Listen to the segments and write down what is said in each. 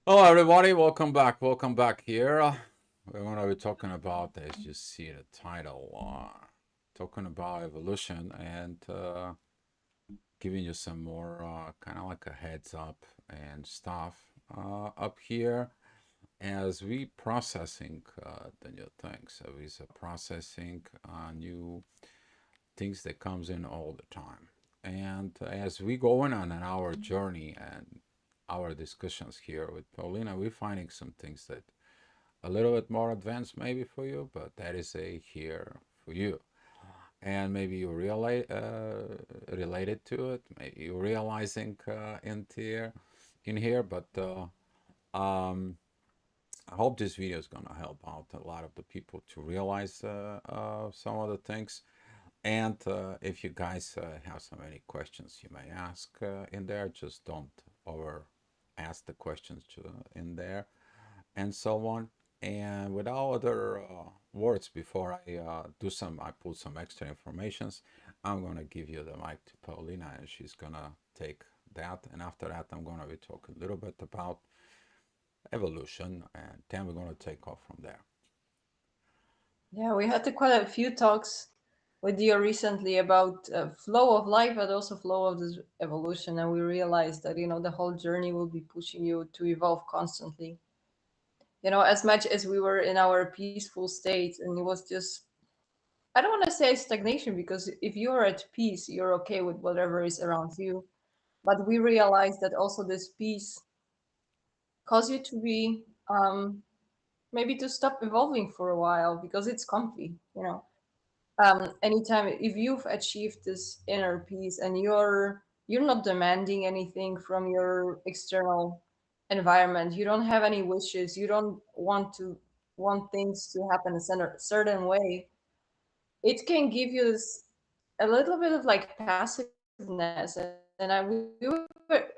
Hello, everybody. Welcome back here. We're going to be talking about, as you see the title, talking about evolution and giving you some more kind of like a heads up and stuff up here as we processing the new things. So we're processing new things that comes in all the time. And as we going on our journey and our discussions here with Paulina, we're finding some things that a little bit more advanced maybe for you, but that is a here for you. And maybe you realize related to it, maybe you're realizing in here, but um, I hope this video is gonna help out a lot of the people to realize some of the things. And if you guys have so many questions you may ask in there, just don't over ask the questions in there and so on. And without other words, before I put some extra informations, I'm gonna give you the mic to Paulina, and she's gonna take that. And after that, I'm gonna be talking a little bit about evolution, and then we're gonna take off from there. Yeah, we had quite a few talks with Dio recently about flow of life, but also flow of this evolution, and we realized that the whole journey will be pushing you to evolve constantly. As much as we were in our peaceful state, and it was just I don't want to say stagnation because if you are at peace, you're okay with whatever is around you. But we realized that also this peace cause you to be maybe to stop evolving for a while because it's comfy. Anytime if you've achieved this inner peace and you're not demanding anything from your external environment, you don't have any wishes, you don't want things to happen a certain way, it can give you this a little bit of like passiveness. We were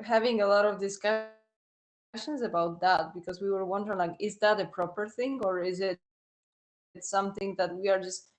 having a lot of discussions about that because we were wondering, like, is that a proper thing, or is it something that we are just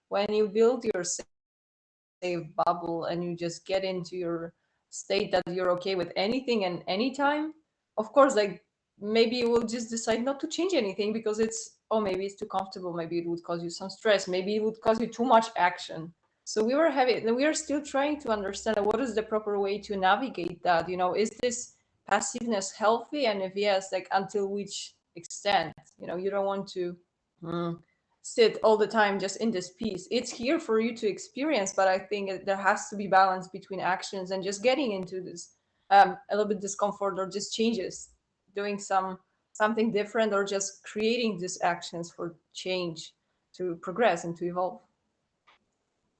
when you build your safe bubble and you just get into your state that you're okay with anything and anytime, of course, like maybe you will just decide not to change anything because maybe it's maybe it's too comfortable, maybe it would cause you some stress, maybe it would cause you too much action. So we are still trying to understand what is the proper way to navigate that. Is this passiveness healthy, and if yes, like until which extent? You don't want to mm, sit all the time just in this peace. It's here for you to experience, but I think there has to be balance between actions and just getting into this a little bit discomfort or just changes, doing something different, or just creating these actions for change to progress and to evolve.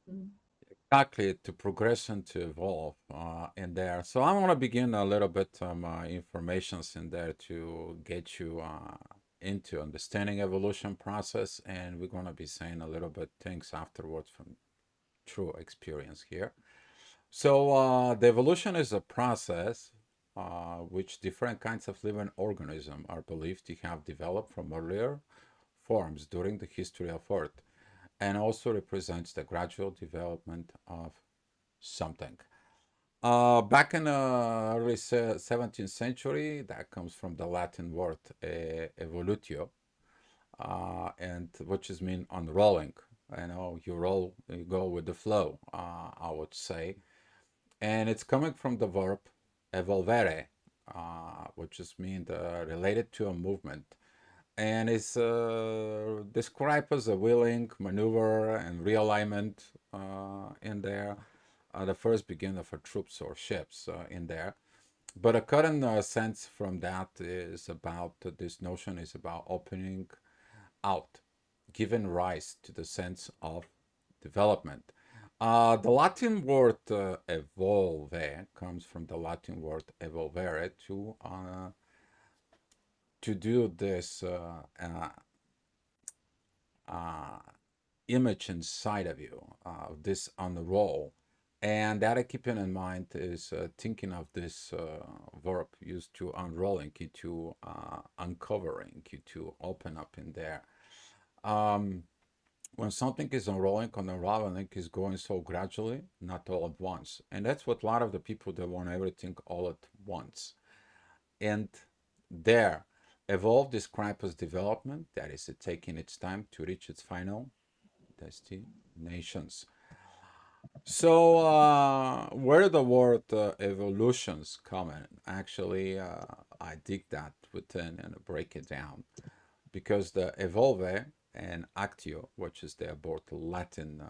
Mhm. Exactly, to progress and to evolve in there. So I want to begin a little bit informations in there to get you into understanding evolution process, and we're going to be saying a little bit things afterwards from true experience here. So the evolution is a process which different kinds of living organisms are believed to have developed from earlier forms during the history of Earth, and also represents the gradual development of something. Back in the early 17th century, that comes from the Latin word evolutio, and which is mean unrolling. You roll, you go with the flow, I would say. And it's coming from the verb evolvere, which is mean related to a movement. And it's described as a willing maneuver and realignment in there, the first beginning of a troops or ships in there. But a current sense from that is about this notion is about opening out, giving rise to the sense of development. The Latin word evolve comes from the Latin word evolvere to do this uh, image inside of you, this unroll. And that I keeping in mind is thinking of this verb used to unrolling, to uncovering, to open up in there. Um, when something is unraveling is going so gradually, not all at once. And that's what a lot of the people that want everything all at once. And there, evolve described as development, that is, it taking its time to reach its final destinations. So, where the word evolutions come in? Actually, I dig that within and break it down because the evolve and actio, which is their both Latin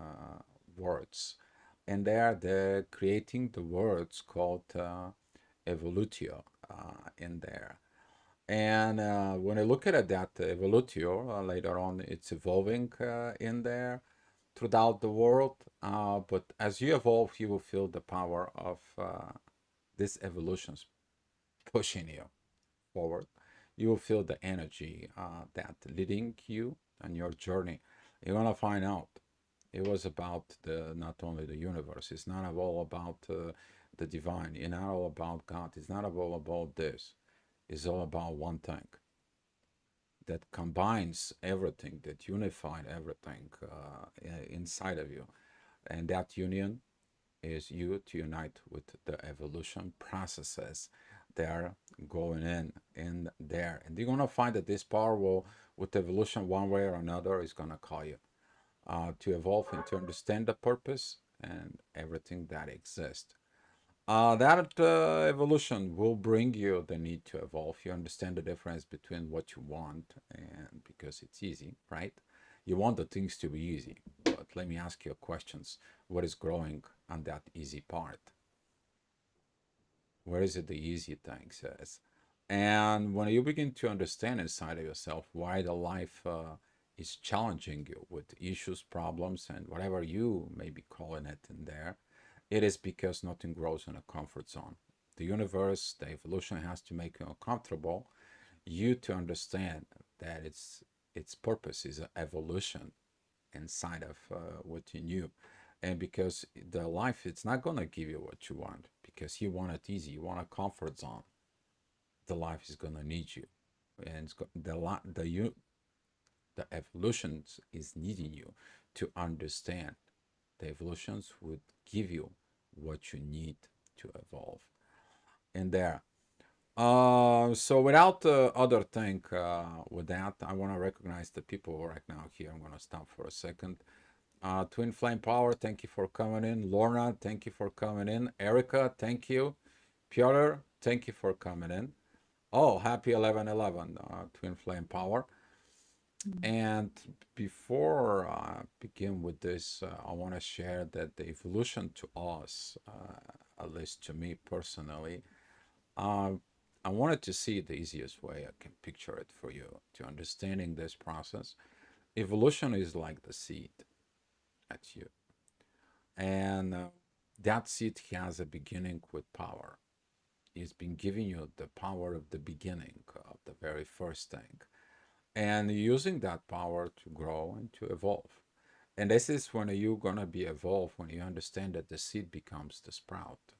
words, and they are the creating the words called evolutio in there. And when I look at that evolutio later on, it's evolving in there throughout the world. But as you evolve, you will feel the power of this evolutions pushing you forward. You will feel the energy that leading you on your journey. You're gonna find out it was about the not only the universe. It's not all about the divine. It's not all about God. It's not all about this. It's all about one thing that combines everything, that unified everything inside of you, and that union is you to unite with the evolution processes that are going in there, and you're gonna find that this power will, with evolution, one way or another, is gonna call you to evolve and to understand the purpose and everything that exists. That evolution will bring you the need to evolve. You understand the difference between what you want, and because it's easy, right? You want the things to be easy, but let me ask you questions. What is growing on that easy part? Where is it the easy thing says? And when you begin to understand inside of yourself why the life is challenging you with issues, problems, and whatever you may be calling it in there, it is because nothing grows in a comfort zone. The universe, the evolution has to make you uncomfortable. You to understand that its purpose is an evolution inside of within you, and because the life it's not gonna give you what you want because you want it easy, you want a comfort zone. The life is gonna need you, and the evolutions is needing you to understand. The evolutions would give you what you need to evolve in there. So without other thing, with that, I want to recognize the people right now here. I'm going to stop for a second. Twin Flame Power, thank you for coming in. Lorna, thank you for coming in. Erica, thank you. Piotr, thank you for coming in. Oh, happy 11/11, Twin Flame Power. And before I begin with this, I want to share that the evolution to us, at least to me personally, uh, I wanted to see the easiest way I can picture it for you to understanding this process. Evolution is like the seed. That's you. And that seed has a beginning with power. It's been giving you the power of the beginning of the very first thing. And using that power to grow and to evolve. And this is when you're gonna be evolved when you understand that the seed becomes the sprout.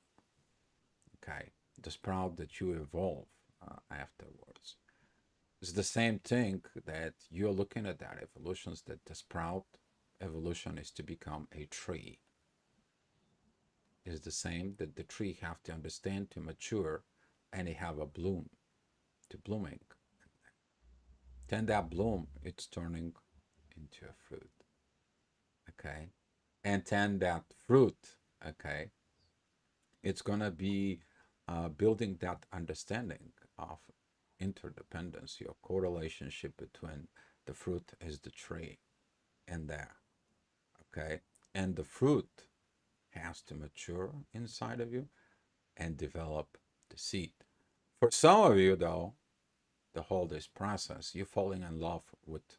Okay, the sprout that you evolve afterwards. It's the same thing that you're looking at that evolutions that the sprout evolution is to become a tree. Is the same that the tree have to understand to mature and it have a bloom to blooming. Then that bloom it's turning into a fruit. Okay. And then that fruit, okay, it's gonna be building that understanding of interdependence, your correlationship between the fruit is the tree and there. Okay. And the fruit has to mature inside of you and develop the seed. For some of you, though, the whole this process, you're falling in love with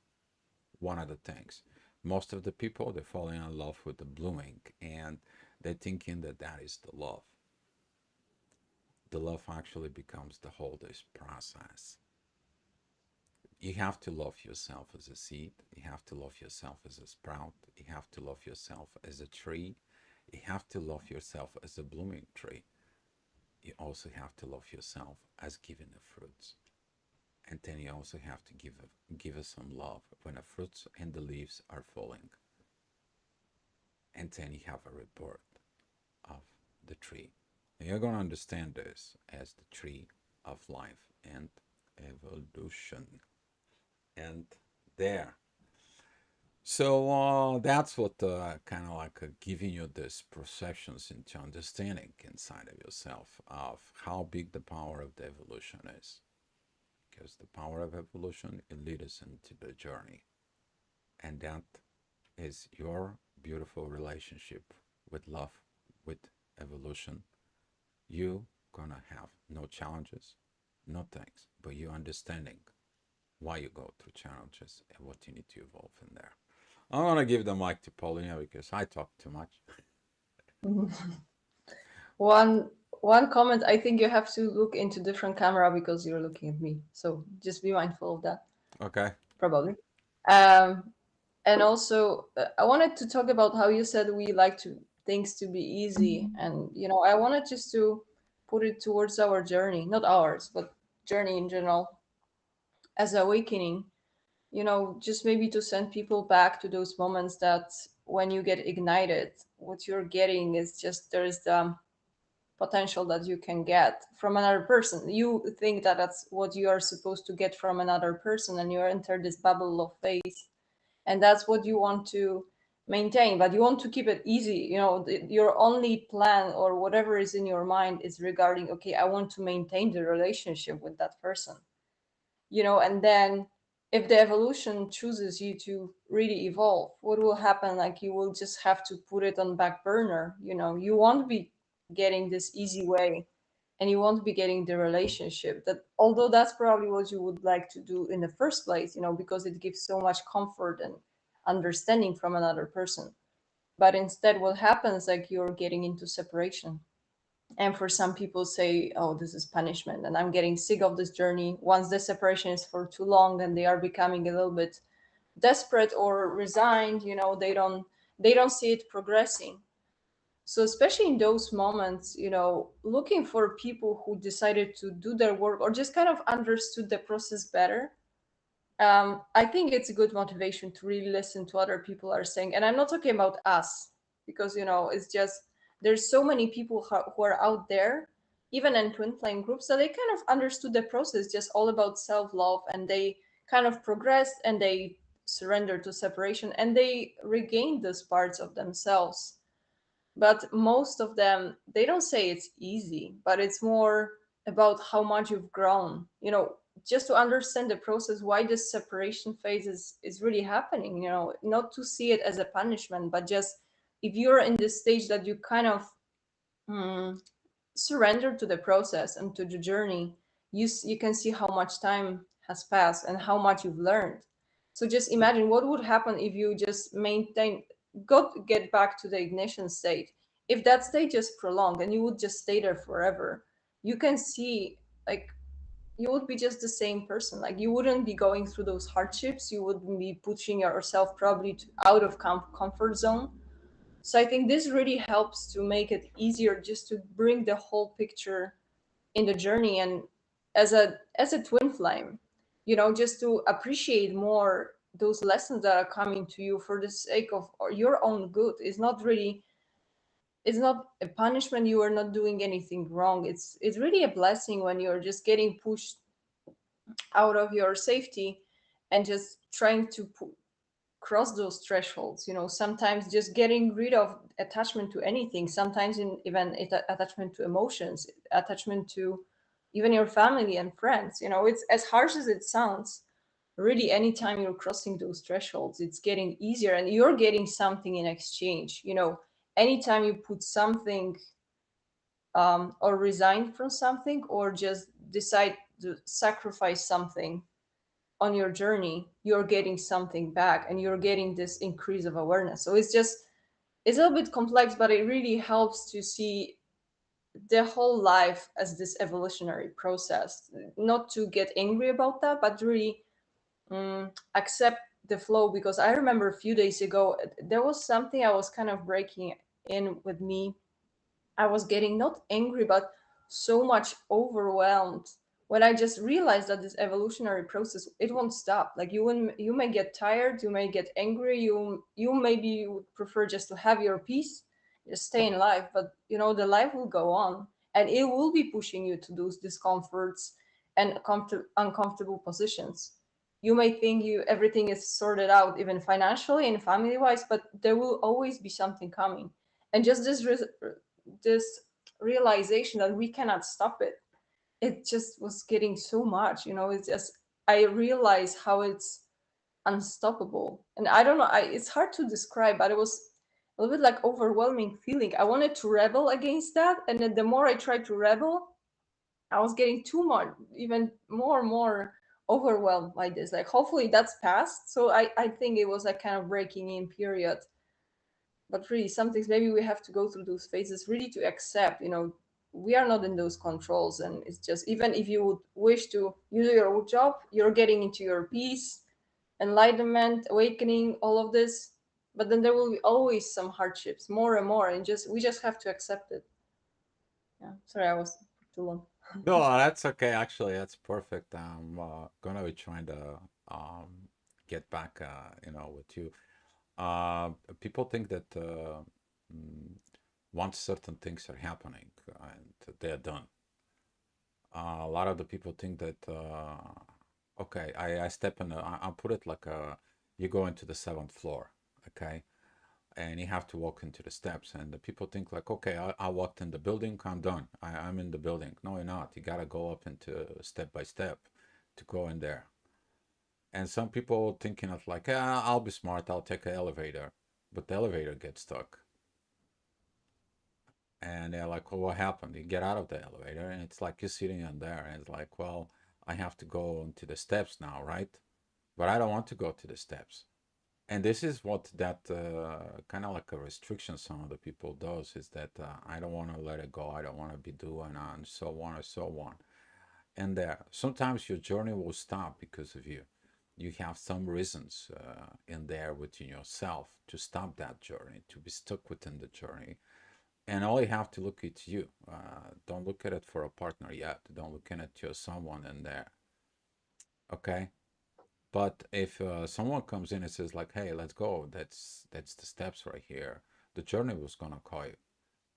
one of the things. Most of the people, they're falling in love with the blooming and they're thinking that that is the love. The love actually becomes the whole this process. You have to love yourself as a seed. You have to love yourself as a sprout. You have to love yourself as a tree. You have to love yourself as a blooming tree. You also have to love yourself as giving the fruits. And then you also have to give us some love when the fruits and the leaves are falling. And then you have a rebirth of the tree. And you're going to understand this as the tree of life and evolution. And there. So that's what kind of like giving you this perceptions into understanding inside of yourself of how big the power of the evolution is. Because the power of evolution, it leads us into the journey. And that is your beautiful relationship with love, with evolution. You gonna have no challenges, no things, but you understanding why you go through challenges and what you need to evolve in there. I'm gonna give the mic to Paulina because I talk too much. one one comment, I think you have to look into different camera because you're looking at me, so just be mindful of that. Okay. Probably. um and also, I wanted to talk about how you said we like to things to be easy, and I wanted just to put it towards our journey, not ours, but journey in general, as awakening. Just maybe to send people back to those moments that when you get ignited, what you're getting is just there's the potential that you can get from another person. You think that that's what you are supposed to get from another person, and you enter this bubble of faith, and that's what you want to maintain, but you want to keep it easy. Your only plan or whatever is in your mind is regarding, okay, I want to maintain the relationship with that person. And then if the evolution chooses you to really evolve, what will happen? Like, you will just have to put it on back burner. You won't be getting this easy way, and you won't be getting the relationship that, although that's probably what you would like to do in the first place, because it gives so much comfort and understanding from another person. But instead, what happens, like, you're getting into separation. And for some people say, oh, this is punishment, and I'm getting sick of this journey. Once the separation is for too long, and they are becoming a little bit desperate or resigned, they don't see it progressing. So especially in those moments, looking for people who decided to do their work or just kind of understood the process better. I think it's a good motivation to really listen to other people are saying. And I'm not talking about us, because it's just, there's so many people who are out there, even in twin flame groups, that they kind of understood the process, just all about self-love, and they kind of progressed, and they surrendered to separation, and they regained those parts of themselves. But most of them, they don't say it's easy, but it's more about how much you've grown, just to understand the process, why this separation phase is really happening, not to see it as a punishment, but just, if you're in this stage that you kind of mm, surrender to the process and to the journey, you can see how much time has passed and how much you've learned. So just imagine what would happen if you just get back to the ignition state. If that state just prolonged and you would just stay there forever, you can see, like, you would be just the same person. Like, you wouldn't be going through those hardships. You wouldn't be pushing yourself probably out of comfort zone. So I think this really helps to make it easier, just to bring the whole picture in the journey. And as a twin flame, just to appreciate more those lessons that are coming to you for the sake of your own good. It's not a punishment. You are not doing anything wrong. It's really a blessing when you're just getting pushed out of your safety and just trying to cross those thresholds. Sometimes just getting rid of attachment to anything, sometimes even attachment to emotions, attachment to even your family and friends. It's as harsh as it sounds. Really, anytime you're crossing those thresholds, it's getting easier, and you're getting something in exchange. Anytime you put something, or resign from something, or just decide to sacrifice something on your journey, you're getting something back, and you're getting this increase of awareness. So it's a little bit complex, but it really helps to see the whole life as this evolutionary process. Not to get angry about that, but really accept the flow. Because I remember a few days ago, there was something I was kind of breaking in with me. I was getting not angry, but so much overwhelmed when I just realized that this evolutionary process, it won't stop. Like, you may get tired, you may get angry, you maybe would prefer just to have your peace, just stay in life, but the life will go on, and it will be pushing you to those discomforts, and uncomfortable positions. You may think you everything is sorted out, even financially and family wise, but there will always be something coming. And just this realization that we cannot stop it, it just was getting so much, it's just, I realize how it's unstoppable. And I don't know, it's hard to describe, but it was a little bit like overwhelming feeling. I wanted to rebel against that, and then the more I tried to rebel, I was getting too much, even more and more overwhelmed by this. Like, hopefully that's past. So I think it was a kind of breaking in period. But really, some things maybe we have to go through those phases really to accept, we are not in those controls. And it's just, even if you would wish to you do your own job, you're getting into your peace, enlightenment, awakening, all of this. But then there will be always some hardships, more and more, and just we just have to accept it. Yeah. Sorry, I was too long. No, that's okay. Actually, that's perfect. I'm gonna be trying to get back, with you. People think that mm, once certain things are happening and they're done, a lot of the people think that okay, I step in. I'll put it like you go into the seventh floor, okay, and you have to walk into the steps, and the people think like, okay, I walked in the building, I'm done. I'm in the building. No, you're not. You gotta go up into step by step to go in there. And some people thinking of like, ah, I'll be smart, I'll take an elevator, but the elevator gets stuck. And they're like, well, what happened? You get out of the elevator, and it's like you're sitting in there, and it's like, well, I have to go into the steps now, right? But I don't want to go to the steps. And this is what that kind of like a restriction some of the people does is that I don't want to let it go. I don't want to be doing and so on and so on. And sometimes your journey will stop because of you. You have some reasons in there within yourself to stop that journey, to be stuck within the journey. And all you have to look at you. Don't look at it for a partner yet. Don't look at it to someone in there. Okay. But if someone comes in and says like, "Hey, let's go," that's the steps right here. The journey was gonna call you.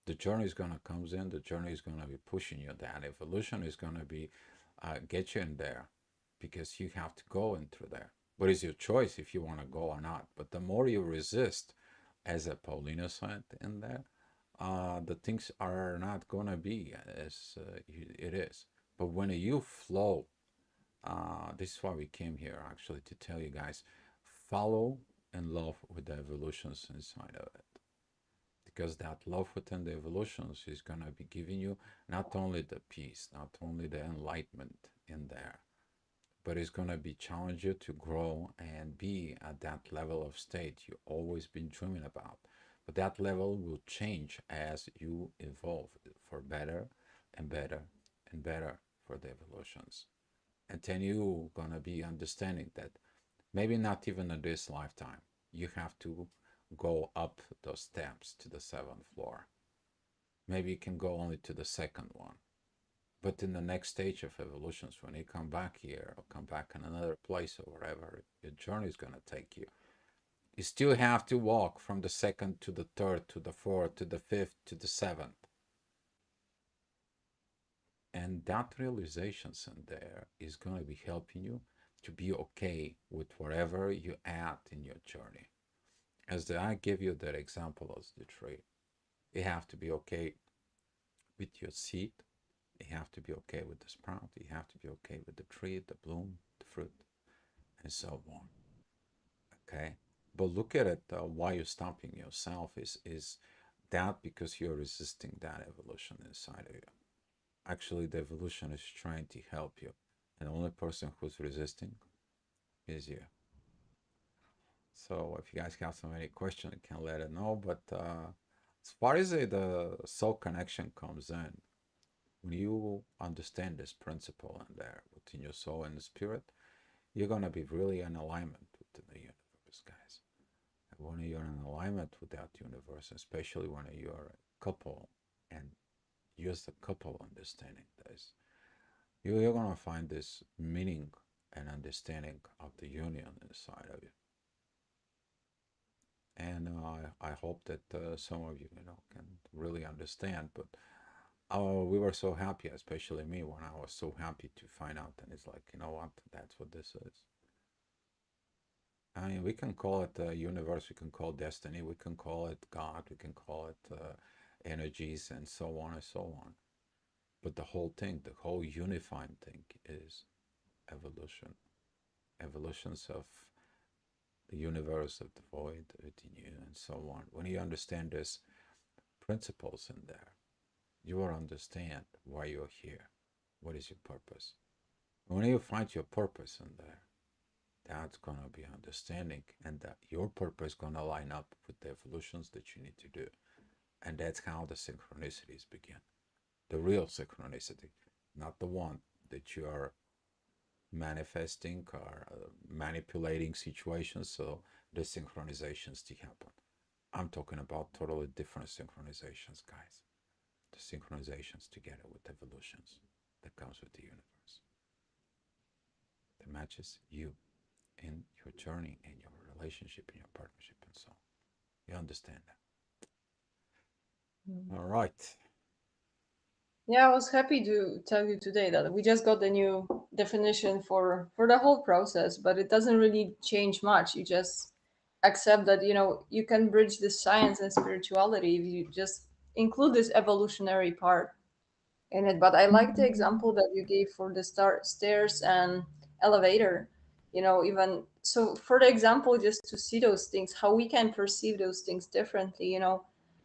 The journey is gonna comes in. The journey is gonna be pushing you. That evolution is gonna be get you in there, because you have to go in through there. But it's your choice if you want to go or not. But the more you resist, as a Paulina said in there, the things are not gonna be as it is. But when you flow, this is why we came here actually to tell you guys, follow and love with the evolutions inside of it, because that love within the evolutions is going to be giving you not only the peace, not only the enlightenment in there, but it's going to be challenge you to grow and be at that level of state you always been dreaming about. But that level will change as you evolve for better and better and better for the evolutions. And then you gonna be understanding that maybe not even in this lifetime you have to go up those steps to the seventh floor. Maybe you can go only to the second one. But in the next stage of evolutions, when you come back here or come back in another place or wherever your journey is gonna take you, you still have to walk from the second to the third to the fourth to the fifth to the seventh. And that realizations in there is going to be helping you to be okay with wherever you at in your journey. I give you that example as the tree. You have to be okay with your seed. You have to be okay with the sprout. You have to be okay with the tree, the bloom, the fruit, and so on. Okay. But look at it. Why you're stopping yourself is that because you're resisting that evolution inside of you. Actually, the evolution is trying to help you, and the only person who's resisting is you. So if you guys have so many questions, you can let it know. But as far as the soul connection comes in, when you understand this principle in there within your soul and the spirit, you're gonna be really in alignment with the universe, guys. And when you're in alignment with that universe, especially when you're a couple and use the couple understanding this, you're gonna find this meaning and understanding of the union inside of you. And I hope that some of you, can really understand. But Oh, we were so happy, especially me, when I was so happy to find out. And it's like, you know what? That's what this is. I mean, we can call it universe, we can call destiny, we can call it God, we can call it energies, and so on and so on. But the whole thing, the whole unifying thing is evolution. Evolutions of the universe, of the void within you, and so on. When you understand these principles in there, you will understand why you're here. What is your purpose? When you find your purpose in there, that's gonna be understanding, and that your purpose gonna line up with the evolutions that you need to do. And that's how the synchronicities begin. The real synchronicity, not the one that you are manifesting or manipulating situations so the synchronizations to happen. I'm talking about totally different synchronizations, guys. The synchronizations together with evolutions that comes with the universe. That matches you in your journey, in your relationship, in your partnership, and so on. You understand that? All right. Yeah, I was happy to tell you today that we just got the new definition for the whole process, but it doesn't really change much. You just accept that, you can bridge the science and spirituality if you just include this evolutionary part in it. But I like the example that you gave for the stairs and elevator. Even so, for the example, just to see those things, how we can perceive those things differently.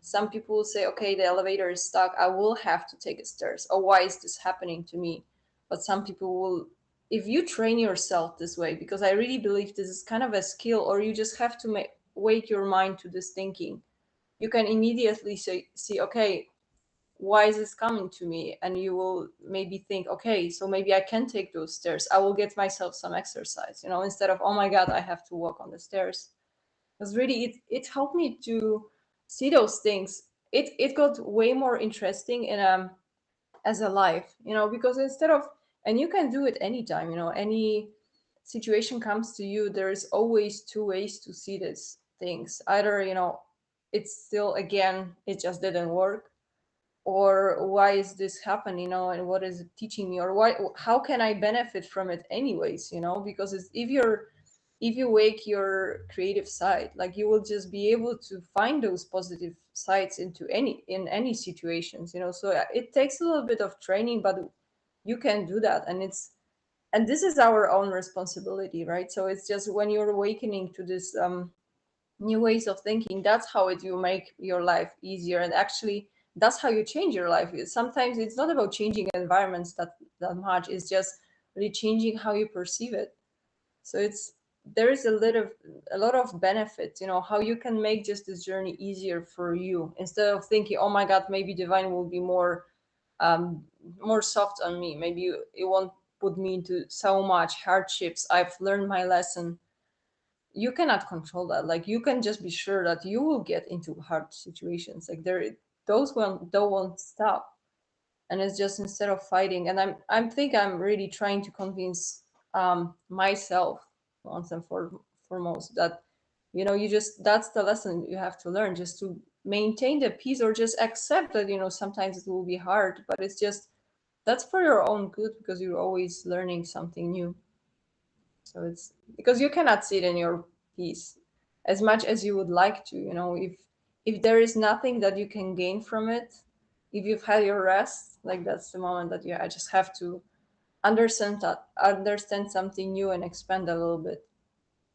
Some people will say, okay, the elevator is stuck, I will have to take the stairs. Or why is this happening to me? But some people will, if you train yourself this way, because I really believe this is kind of a skill, or you just have to wake your mind to this thinking, you can immediately see, okay, why is this coming to me? And you will maybe think, okay, so maybe I can take those stairs, I will get myself some exercise, instead of, oh my god, I have to walk on the stairs. Because really it helped me to see those things. It got way more interesting in as a life, because instead of, and you can do it anytime, any situation comes to you, there's always two ways to see these things. Either, it's still, again, it just didn't work, or why is this happening, and what is it teaching me, or why, how can I benefit from it anyways, because if you wake your creative side, like, you will just be able to find those positive sides in any situations, so it takes a little bit of training, but you can do that. And this is our own responsibility, right? So it's just when you're awakening to this new ways of thinking, that's how it you make your life easier, and actually that's how you change your life. Sometimes it's not about changing environments that much, it's just really changing how you perceive it. So it's, there is a lot of benefits, how you can make just this journey easier for you, instead of thinking, oh my god, maybe divine will be um more soft on me, maybe it won't put me into so much hardships, I've learned my lesson. You cannot control that. Like, you can just be sure that you will get into hard situations, like, those won't stop. And it's just, instead of fighting, and I'm really trying to convince myself, once and foremost, that, you just, that's the lesson you have to learn, just to maintain the peace, or just accept that, sometimes it will be hard, but it's just, that's for your own good, because you're always learning something new. So it's because you cannot sit in your peace as much as you would like to. If there is nothing that you can gain from it, if you've had your rest, like, that's the moment that, I just have to understand something new and expand a little bit.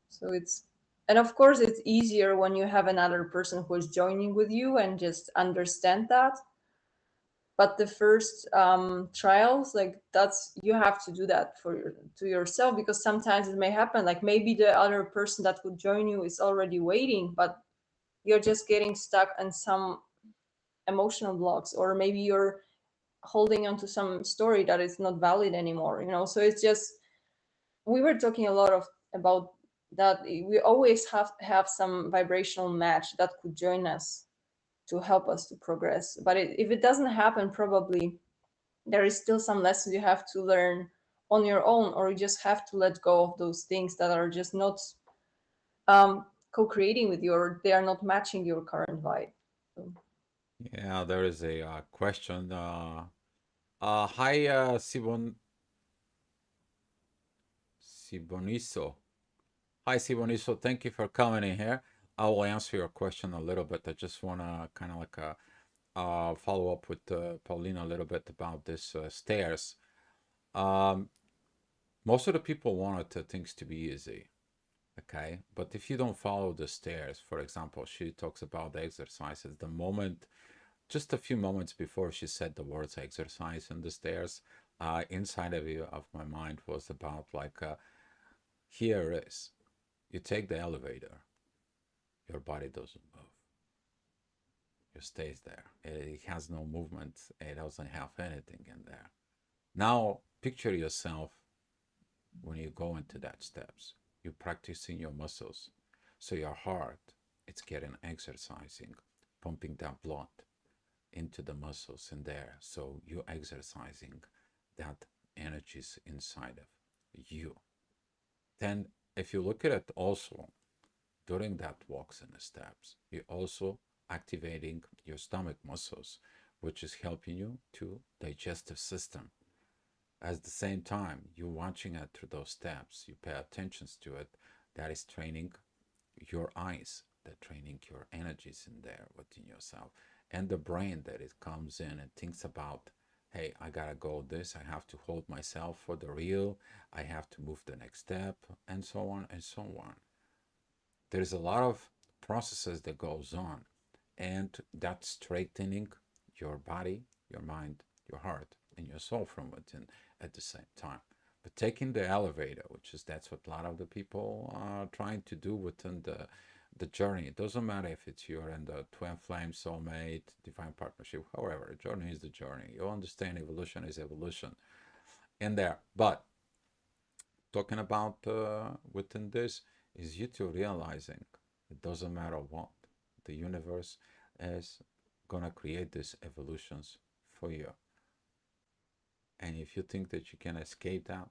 So it's, and of course it's easier when you have another person who is joining with you and just understand that. But the first trials, like, that's, you have to do that to yourself, because sometimes it may happen, like, maybe the other person that would join you is already waiting, but you're just getting stuck on some emotional blocks, or maybe you're holding on to some story that is not valid anymore, so it's just, we were talking a lot of about that. We always have some vibrational match that could join us to help us to progress. But if it doesn't happen, probably there is still some lessons you have to learn on your own, or you just have to let go of those things that are just not co-creating with you, or they are not matching your current vibe. So, Yeah, there is a question. Hi, Siboniso. Hi, Siboniso. Thank you for coming in here. I will answer your question a little bit. I just want to kind of like follow up with Paulina a little bit about this stairs. Um, Most of the people wanted things to be easy, okay? But if you don't follow the stairs, for example, she talks about the exercises. The moment, just a few moments before she said the words exercise and the stairs, inside of you of my mind was about like, here is, you take the elevator, your body doesn't move. It stays there. It has no movement. It doesn't have anything in there. Now, picture yourself when you go into that steps. You're practicing your muscles. So your heart, it's getting exercising, pumping that blood into the muscles in there. So you're exercising that energies inside of you. Then if you look at it also during that walks and the steps, you're also activating your stomach muscles, which is helping you to digestive system. At the same time, you're watching it through those steps, you pay attention to it, that is training your eyes, that training your energies in there within yourself. And the brain that it comes in and thinks about, hey, I gotta go this, I have to hold myself for the real, I have to move the next step, and so on and so on. There's a lot of processes that goes on, and that's strengthening your body, your mind, your heart, and your soul from within at the same time. But taking the elevator, which is that's what a lot of the people are trying to do within the journey. It doesn't matter if it's you're in the twin flame, soulmate, divine partnership, however, the journey is the journey. You understand evolution is evolution in there. But talking about within this is you two realizing it doesn't matter what the universe is gonna create these evolutions for you, and if you think that you can escape that,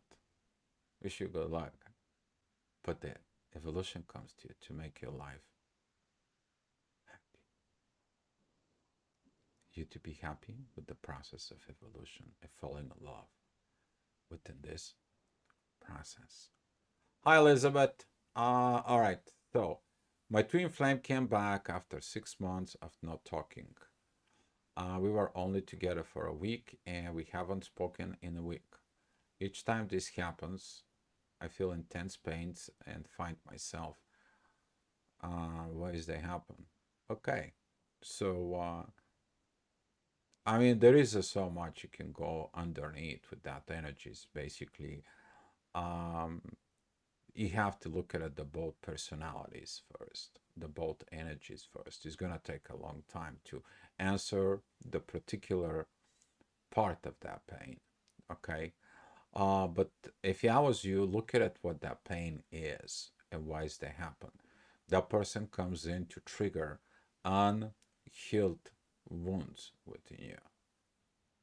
wish you good luck. But the evolution comes to you to make your life happy, you to be happy with the process of evolution and falling in love within this process. Hi, Elizabeth. All right. So, my twin flame came back after 6 months of not talking. We were only together for a week and we haven't spoken in a week. Each time this happens, I feel intense pains and find myself. Why is they happen? Okay. So, I mean, there is so much you can go underneath with that energies. Basically, um, you have to look at the both personalities first, the both energies first. It's gonna take a long time to answer the particular part of that pain. Okay. But if I was you, look at it what that pain is and why is they happen. That person comes in to trigger unhealed wounds within you.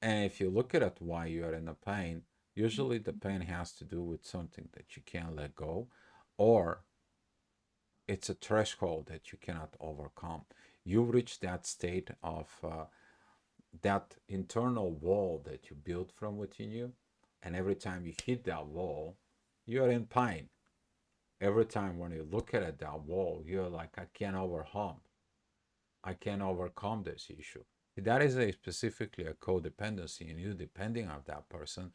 And if you look at it why you are in the pain, usually the pain has to do with something that you can't let go, or it's a threshold that you cannot overcome. You reach that state of that internal wall that you build from within you, and every time you hit that wall, you're in pain. Every time when you look at it, that wall, you're like, I can't overcome this issue. That is a specifically a codependency in you, depending on that person.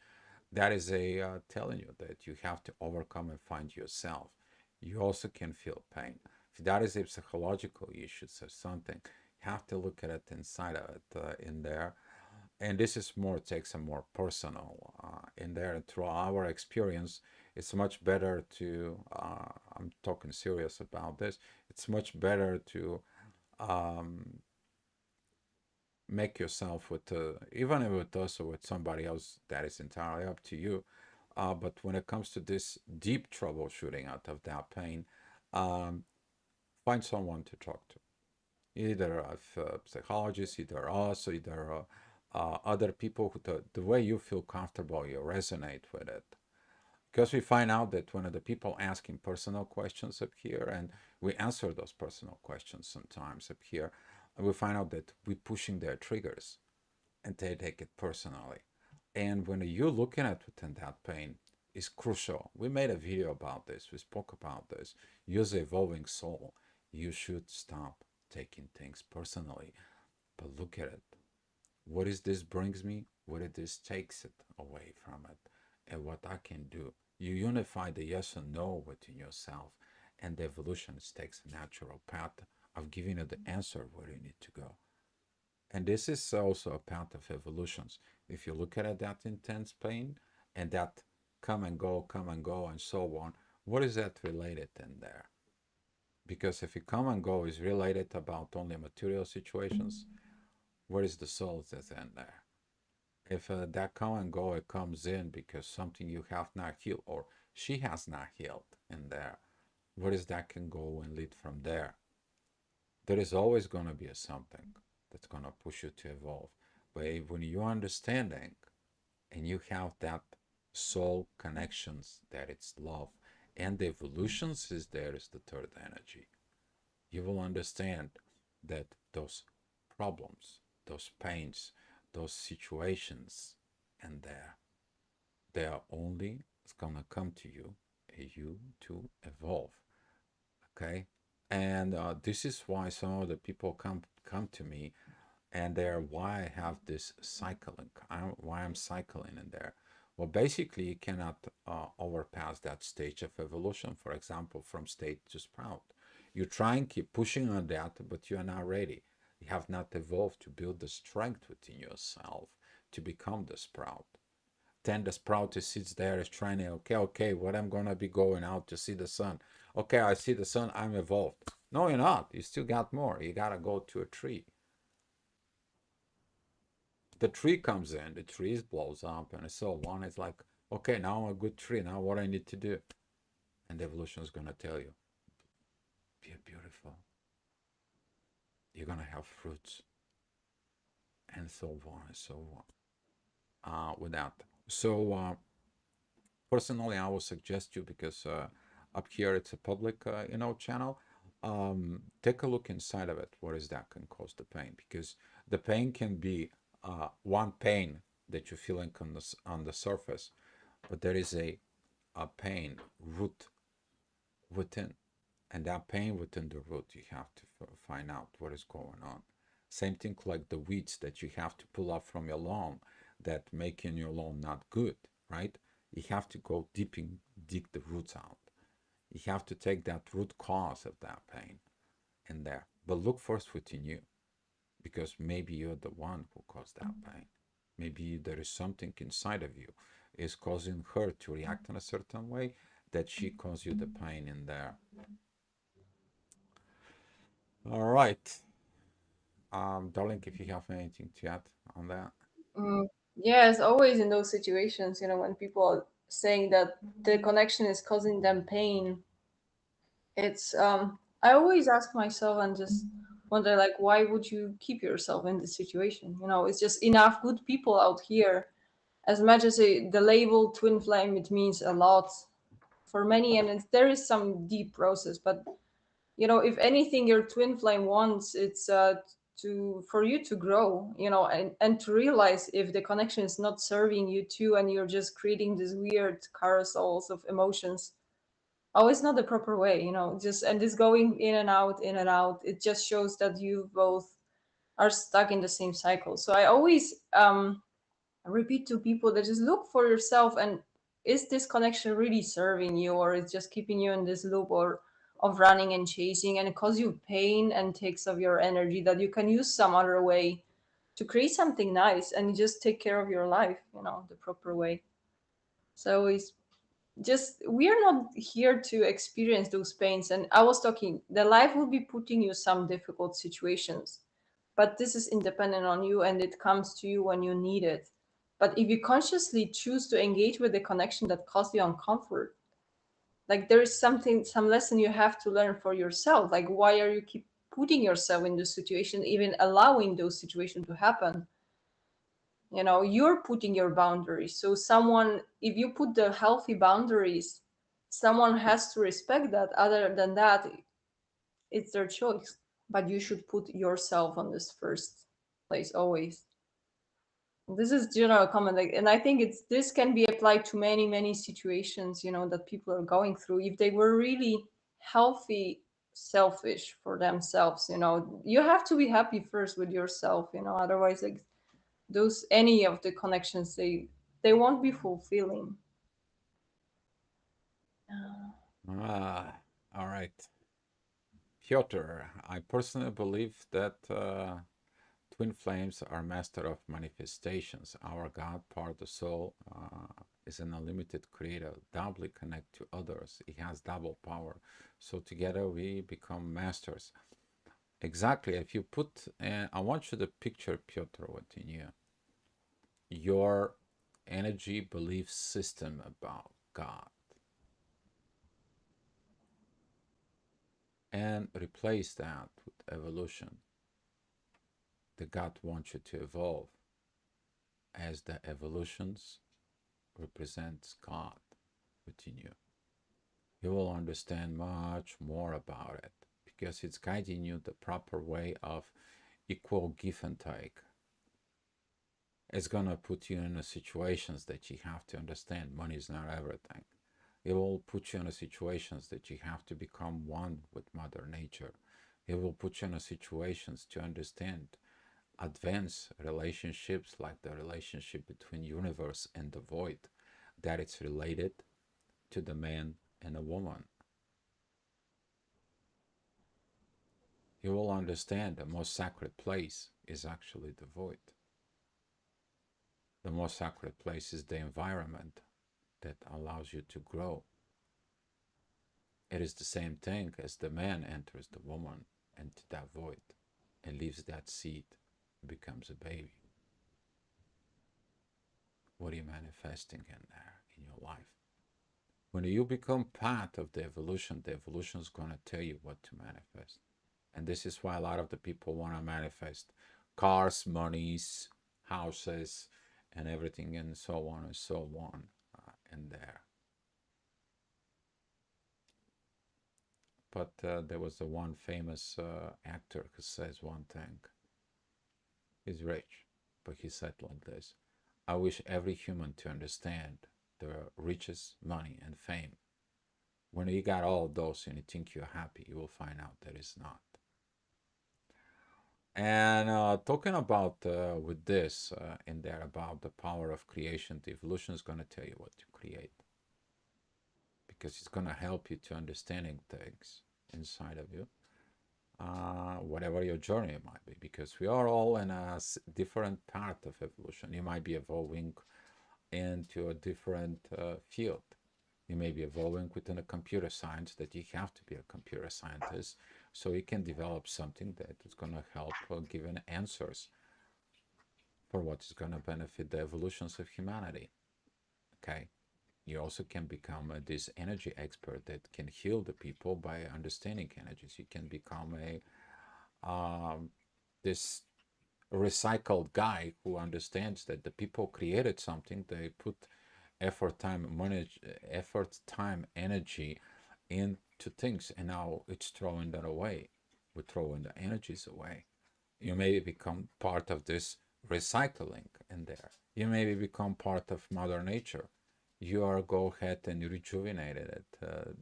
That is a telling you that you have to overcome and find yourself. You also can feel pain. If that is a psychological issue or something, you have to look at it inside of it in there. And this is more takes a more personal in there. And through our experience, it's much better to. I'm talking serious about this. It's much better to um, make yourself with even with us or with somebody else. That is entirely up to you. But when it comes to this deep troubleshooting out of that pain, um, find someone to talk to. Either a psychologist, either us, either other people who the way you feel comfortable, you resonate with it. Because we find out that one of the people asking personal questions up here, and we answer those personal questions sometimes up here, we find out that we're pushing their triggers and they take it personally. And when you're looking at within that pain, is crucial. We made a video about this. We spoke about this. Use the evolving soul. You should stop taking things personally, but look at it. What is this brings me? What it is takes it away from it, and what I can do. You unify the yes and no within yourself, and the evolution takes a natural path of giving you the answer where you need to go. And this is also a path of evolutions. If you look at it, that intense pain and that come and go, and so on, what is that related in there? Because if it come and go is related about only material situations, where is the soul that's in there? If that come and go, it comes in because something you have not healed or she has not healed in there, where is that can go and lead from there? There is always going to be a something that's going to push you to evolve. But when you're understanding and you have that soul connections, that it's love, and the evolutions is there is the third energy, you will understand that those problems, those pains, those situations, and there, they are only it's gonna come to you, you to evolve. Okay, and this is why some of the people come to me, and they're why I have this cycling, why I'm cycling in there. Well, basically, you cannot overpass that stage of evolution. For example, from state to sprout, you try and keep pushing on that, but you are not ready. You have not evolved to build the strength within yourself to become the sprout. Then the sprout sits there is trying to, okay, what I'm gonna be going out to see the sun. Okay, I see the sun, I'm evolved. No, you're not. You still got more. You gotta go to a tree. The tree comes in, the tree blows up, and so on. It's like, okay, now I'm a good tree. Now what I need to do? And evolution is gonna tell you, be beautiful. You're gonna have fruits, and so on and so on. With that, so personally, I will suggest you because up here it's a public, channel. Take a look inside of it. What is that can cause the pain? Because the pain can be one pain that you're feeling on the surface, but there is a pain root within, and that pain within the root, you have to find out what is going on. Same thing like the weeds that you have to pull up from your lawn that making your lawn not good, right? You have to go deep and dig the roots out. You have to take that root cause of that pain in there. But look first within you, because maybe you're the one who caused that pain. Maybe there is something inside of you is causing her to react in a certain way that she caused you the pain in there. All right. Darling, if you have anything to add on that. Yes, always in those situations, when people are saying that the connection is causing them pain, it's I always ask myself and just wonder, like, why would you keep yourself in this situation? It's just enough good people out here. As much as the label twin flame, it means a lot for many, and there is some deep process. But if anything, your twin flame wants, it's to for you to grow, and to realize if the connection is not serving you too, and you're just creating these weird carousels of emotions. Oh, it's not the proper way, just, and this going in and out, it just shows that you both are stuck in the same cycle. So I always repeat to people that just look for yourself, and is this connection really serving you, or is just keeping you in this loop or of running and chasing, and it causes you pain and takes of your energy that you can use some other way to create something nice and just take care of your life, the proper way. So it's just, we are not here to experience those pains. And I was talking, the life will be putting you some difficult situations, but this is independent on you, and it comes to you when you need it. But if you consciously choose to engage with the connection that caused you uncomfort, like, there is some lesson you have to learn for yourself. Like, why are you keep putting yourself in this situation, even allowing those situations to happen? You're putting your boundaries. So someone, if you put the healthy boundaries, someone has to respect that. Other than that, it's their choice. but you should put yourself on this first place always. This is general comment, like, and I think this can be applied to many situations, that people are going through. If they were really healthy, selfish for themselves, you have to be happy first with yourself, otherwise, like, those any of the connections, they won't be fulfilling. Ah, all right. Piotr, I personally believe that twin flames are master of manifestations. Our God, part of the soul, is an unlimited creator, doubly connect to others. He has double power. So together we become masters. Exactly. If you put, I want you to picture, Piotr, within you, your energy belief system about God, and replace that with evolution. The God wants you to evolve, as the evolutions represents God within you. You will understand much more about it because it's guiding you the proper way of equal give and take. It's gonna put you in situations that you have to understand money is not everything. It will put you in situations that you have to become one with Mother Nature. It will put you in situations to understand advanced relationships like the relationship between universe and the void, that it's related to the man and a woman. You will understand the most sacred place is actually the void. The most sacred place is the environment that allows you to grow. It is the same thing as the man enters the woman into that void and leaves that seed, becomes a baby. What are you manifesting in there in your life? When you become part of the evolution is going to tell you what to manifest. And this is why a lot of the people want to manifest cars, monies, houses, and everything, and so on and so on in there. But there was the one famous actor who says one thing. He's rich, but he said like this: I wish every human to understand the riches, money, and fame. When you got all those and you think you're happy, you will find out that it's not. And talking about with this in there about the power of creation, the evolution is going to tell you what to create because it's going to help you to understanding things inside of you, whatever your journey might be, because we are all in a different part of evolution. You might be evolving into a different field. You may be evolving within a computer science that you have to be a computer scientist so you can develop something that is going to help giving answers for what is going to benefit the evolutions of humanity. Okay. You also can become this energy expert that can heal the people by understanding energies. You can become a this recycled guy who understands that the people created something. They put effort, time, money, effort, time, energy into things, and now it's throwing that away. We're throwing the energies away. You may become part of this recycling in there. You may become part of Mother Nature. You are go ahead and rejuvenate it,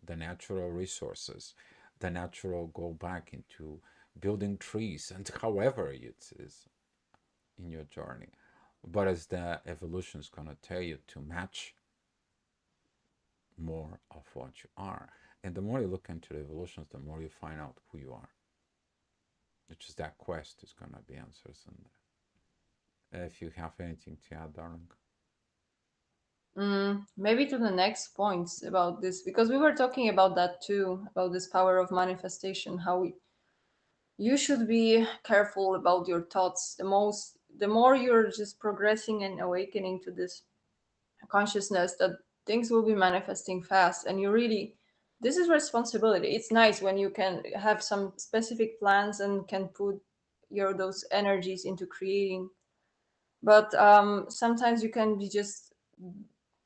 the natural resources, the natural go back into building trees and however it is in your journey. But as the evolution is going to tell you to match more of what you are. And the more you look into the evolutions, the more you find out who you are. Which is that quest is going to be answers in there. If you have anything to add, darling. Maybe to the next points about this, because we were talking about that too, about this power of manifestation, how you should be careful about your thoughts. The more you're just progressing and awakening to this consciousness, that things will be manifesting fast, and you really, this is responsibility. It's nice when you can have some specific plans and can put your those energies into creating, but sometimes you can be just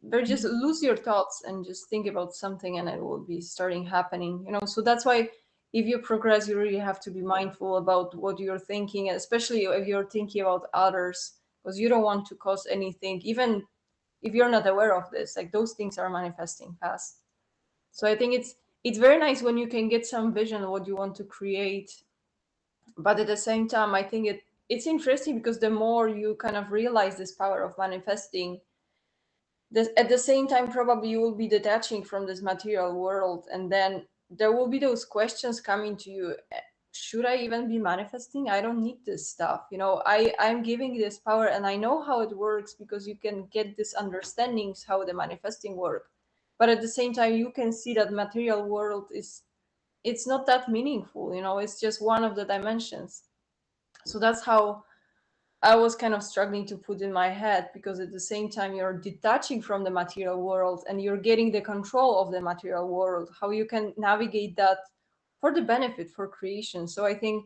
but just lose your thoughts and just think about something and it will be starting happening, so that's why if you progress, you really have to be mindful about what you're thinking, especially if you're thinking about others, because you don't want to cause anything, even if you're not aware of this. Like those things are manifesting fast. So I think it's very nice when you can get some vision of what you want to create, but at the same time, I think it's interesting because the more you kind of realize this power of manifesting, this, at the same time, probably you will be detaching from this material world, and then there will be those questions coming to you. Should I even be manifesting? I don't need this stuff. I'm giving this power, and I know how it works because you can get this understandings how the manifesting work. But at the same time, you can see that material world is, it's not that meaningful. It's just one of the dimensions. So that's how I was kind of struggling to put in my head, because at the same time you're detaching from the material world and you're getting the control of the material world, how you can navigate that for the benefit for creation. So I think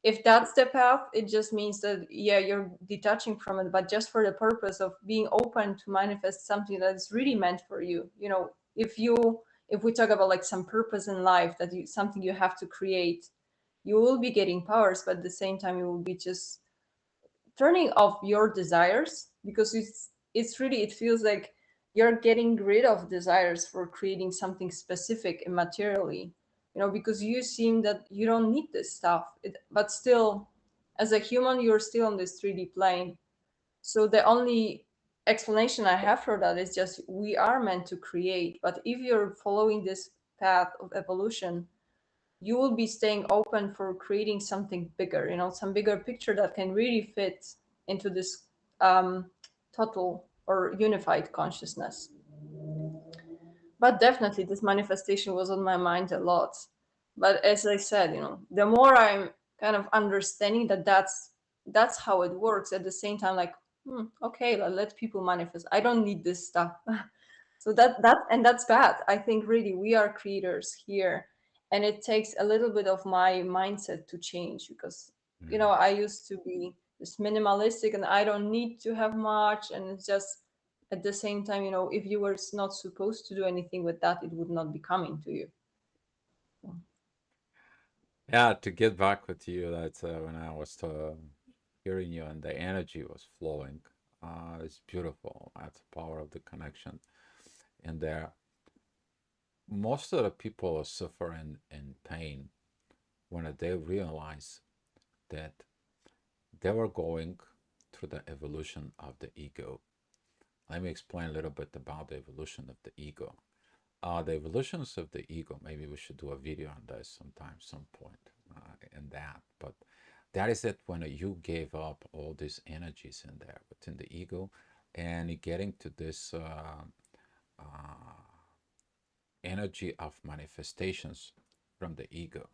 if that's the path, it just means that, yeah, you're detaching from it, but just for the purpose of being open to manifest something that is really meant for you. If we talk about like some purpose in life, that you, something you have to create, you will be getting powers, but at the same time you will be just turning off your desires, because it's really, it feels like you're getting rid of desires for creating something specific immaterially, because you seem that you don't need this stuff, but still, as a human, you're still on this 3D plane. So the only explanation I have for that is just we are meant to create, but if you're following this path of evolution, you will be staying open for creating something bigger, some bigger picture that can really fit into this um, total or unified consciousness. But definitely, this manifestation was on my mind a lot. But as I said, the more I'm kind of understanding that that's how it works. At the same time, like, okay, let people manifest. I don't need this stuff. So that's bad. I think really we are creators here, and it takes a little bit of my mindset to change, because Mm. I used to be just minimalistic and I don't need to have much, and it's just, at the same time, if you were not supposed to do anything with that, it would not be coming to you. Yeah, to get back with you, that's when I was hearing you and the energy was flowing. It's beautiful. That's the power of the connection. And there, most of the people are suffering in pain when they realize that they were going through the evolution of the ego. Let me explain a little bit about the evolution of the ego. The evolutions of the ego, maybe we should do a video on this sometime, some point in that. But that is it when you gave up all these energies in there within the ego and getting to this uh, energy of manifestations from the ego.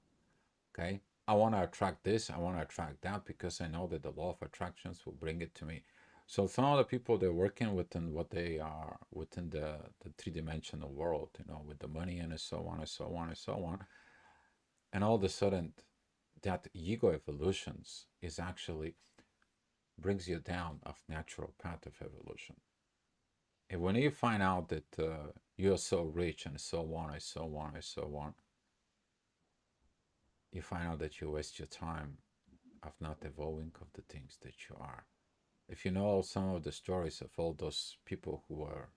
Okay. I want to attract this, I want to attract that because I know that the law of attractions will bring it to me. So some of the people they're working within what they are within the three-dimensional world, with the money and so on and so on and so on. And all of a sudden that ego evolutions is actually brings you down of natural path of evolution. And when you find out that you're so rich and so on and so on and so on, you find out that you waste your time of not evolving of the things that you are. If you know some of the stories of all those people who are,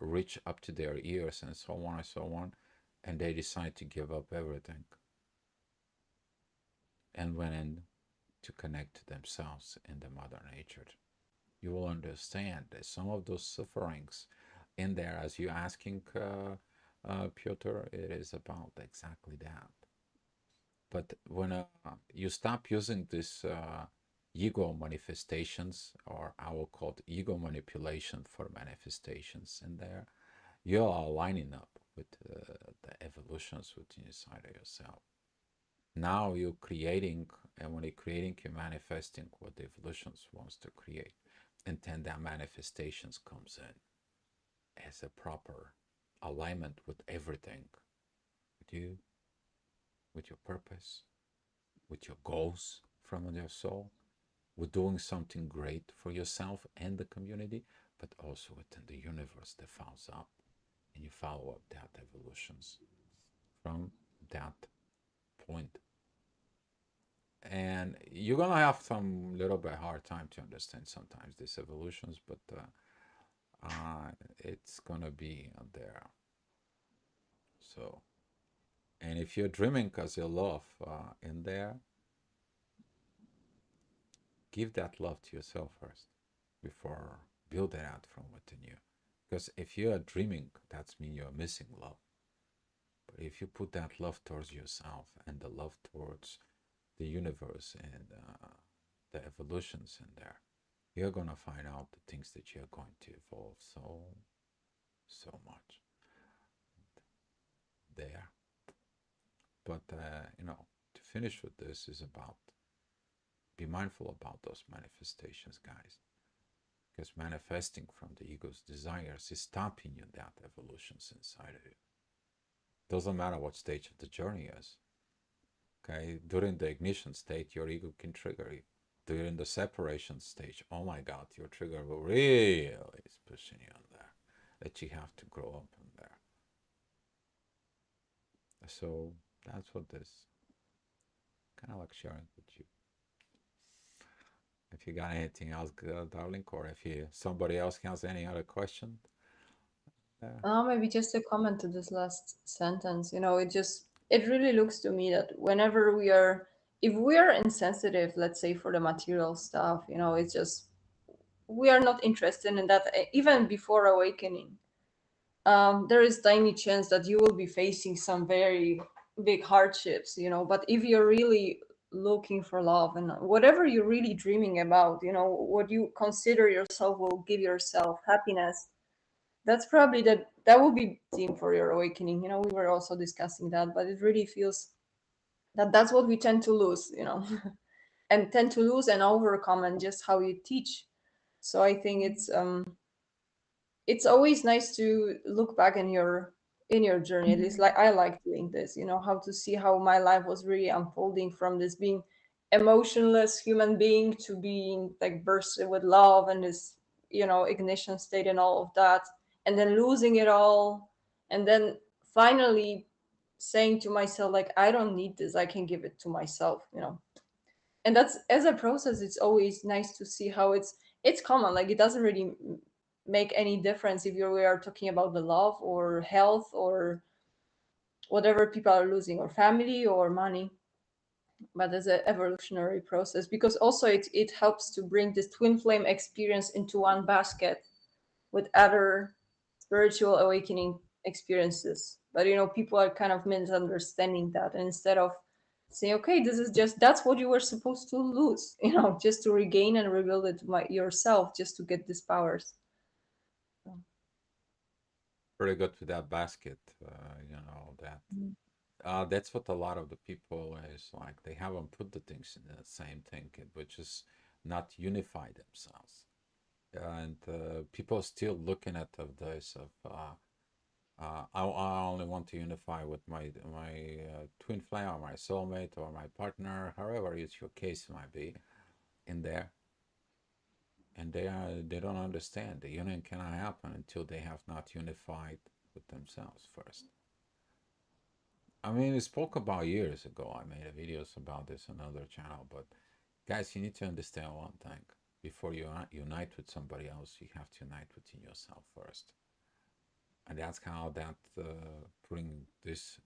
rich up to their ears and so on and so on, and they decide to give up everything and went in to connect to themselves in the mother nature, you will understand that some of those sufferings in there, as you asking Piotr, it is about exactly that. But when you stop using this ego manifestations, or I will call it ego manipulation for manifestations in there, you are lining up with the evolutions within inside of yourself. Now you're creating, and when you're creating, you're manifesting what the evolutions wants to create. And then that manifestations comes in as a proper alignment with everything, with you, with your purpose, with your goals from your soul, with doing something great for yourself and the community, but also within the universe that follows up, and you follow up that evolutions from that point. And you're gonna have some little bit hard time to understand sometimes these evolutions, but it's gonna be there. So, and if you're dreaming because you love in there, give that love to yourself first before build it out from within you. Because if you are dreaming, that's mean you're missing love. But if you put that love towards yourself and the love towards the universe and the evolutions in there, you're gonna find out the things that you're going to evolve so much there. But to finish with this is about be mindful about those manifestations, guys. Because manifesting from the ego's desires is stopping you that evolutions inside of you. Doesn't matter what stage of the journey is. Okay, during the ignition state, your ego can trigger you. During the separation stage, oh my God, your trigger will really is pushing you on there. That you have to grow up in there. So that's what this kind of like sharing with you. If you got anything else, darling, or if somebody else has any other question, Maybe just a comment to this last sentence. It really looks to me that whenever if we are insensitive, let's say for the material stuff, it's just we are not interested in that even before awakening. There is tiny chance that you will be facing some very big hardships, but if you're really looking for love and whatever you're really dreaming about, what you consider yourself will give yourself happiness, that's probably that will be theme for your awakening. We were also discussing that, but it really feels that that's what we tend to lose, and tend to lose and overcome, and just how you teach. So I think it's always nice to look back in your journey. At least, like, I like doing this, how to see how my life was really unfolding from this being emotionless human being to being like bursted with love and this ignition state and all of that, and then losing it all, and then finally saying to myself, like, I don't need this, I can give it to myself. And that's, as a process, it's always nice to see how it's common. Like, it doesn't really make any difference if we are talking about the love or health or whatever people are losing, or family or money. But as an evolutionary process, because also it helps to bring this twin flame experience into one basket with other spiritual awakening experiences. But people are kind of misunderstanding that, and instead of saying, okay, this is just, that's what you were supposed to lose, just to regain and rebuild it yourself, just to get these powers. pretty good with that basket. That that's what a lot of the people is like. They haven't put the things in the same thing, which is not unify themselves. And people are still looking at of this of I only want to unify with my twin flame or my soulmate or my partner, however it's your case might be in there. And they don't understand the union cannot happen until they have not unified with themselves first. I mean, we spoke about years ago. I made videos about this on another channel, but guys, you need to understand one thing. Before you unite with somebody else, you have to unite within yourself first. And that's how that putting this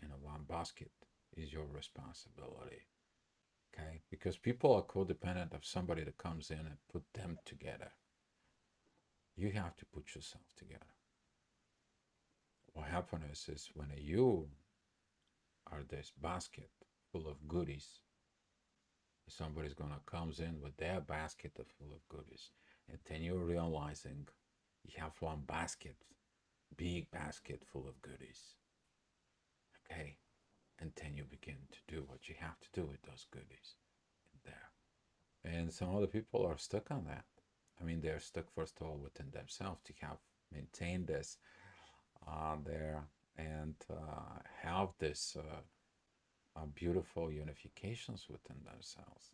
in a one basket is your responsibility. Okay? Because people are codependent of somebody that comes in and put them together. You have to put yourself together. What happens is when you are this basket full of goodies, somebody's gonna comes in with their basket full of goodies, and then you're realizing you have one basket, big basket full of goodies. Okay, and then you begin to do what you have to do with those goodies in there. And some other people are stuck on that. I mean, they're stuck first of all within themselves to have maintained this there and have this beautiful unifications within themselves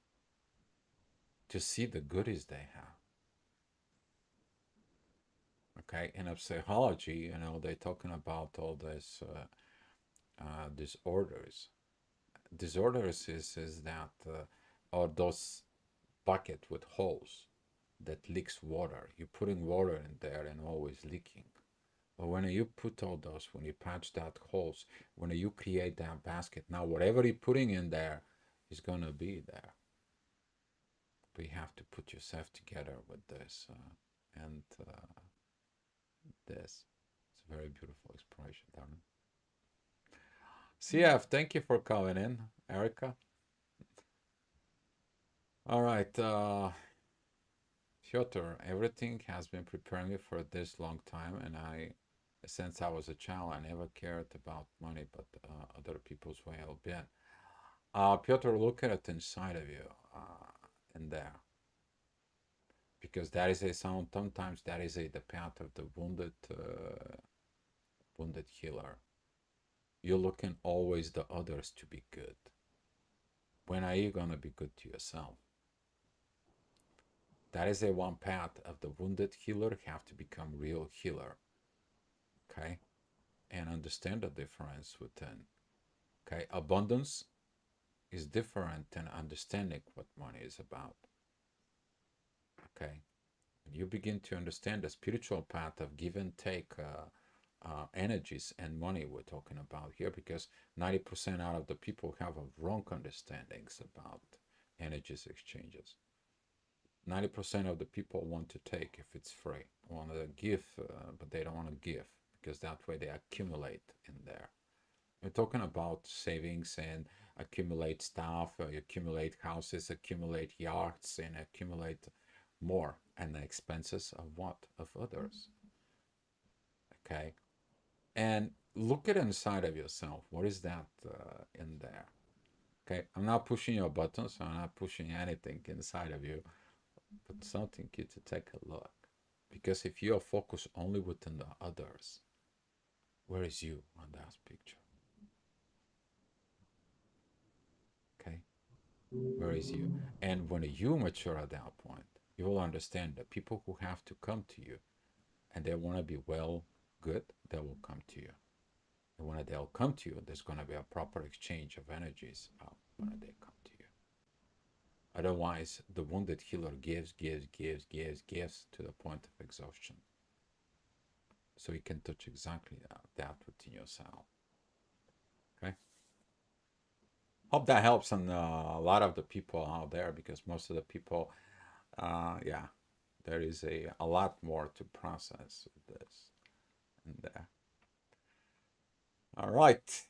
to see the goodies they have. Okay, in a psychology, they're talking about all this disorders. disorders is that are those bucket with holes that leaks water. You're putting water in there and always leaking. But when you put all those, when you patch that holes, when you create that basket, now whatever you're putting in there is gonna be there. But you have to put yourself together with this and this. It's a very beautiful exploration, darling. CF, thank you for calling in, Erica. All right, Piotr, everything has been preparing me for this long time, and since I was a child, I never cared about money, but other people's well-being. Piotr, look at it inside of you, in there, because that is a sound. Sometimes that is the path of the wounded healer. You're looking always the others to be good. When are you gonna be good to yourself? That is a one path of the wounded healer have to become real healer. Okay, and understand the difference within. Okay, abundance is different than understanding what money is about. Okay, and you begin to understand the spiritual path of give and take energies and money we're talking about here, because 90% out of the people have a wrong understandings about energies exchanges. 90% of the people want to take if it's free, want to give, but they don't want to give because that way they accumulate in there. We're talking about savings and accumulate stuff, accumulate houses, accumulate yachts, and accumulate more, and the expenses of what? Of others. Okay. And look at inside of yourself. What is that in there? Okay. I'm not pushing your buttons. I'm not pushing anything inside of you, but something you to take a look. Because if you are focused only within the others, where is you on that picture? Okay. Where is you? And when you mature at that point, you will understand that people who have to come to you and they want to be well, good, they will come to you. And when they'll come to you, there's going to be a proper exchange of energies when they come to you. Otherwise, the wounded healer gives to the point of exhaustion. So you can touch exactly that within yourself. Okay. Hope that helps on a lot of the people out there, because most of the people, yeah, there is a lot more to process with this and there. All right.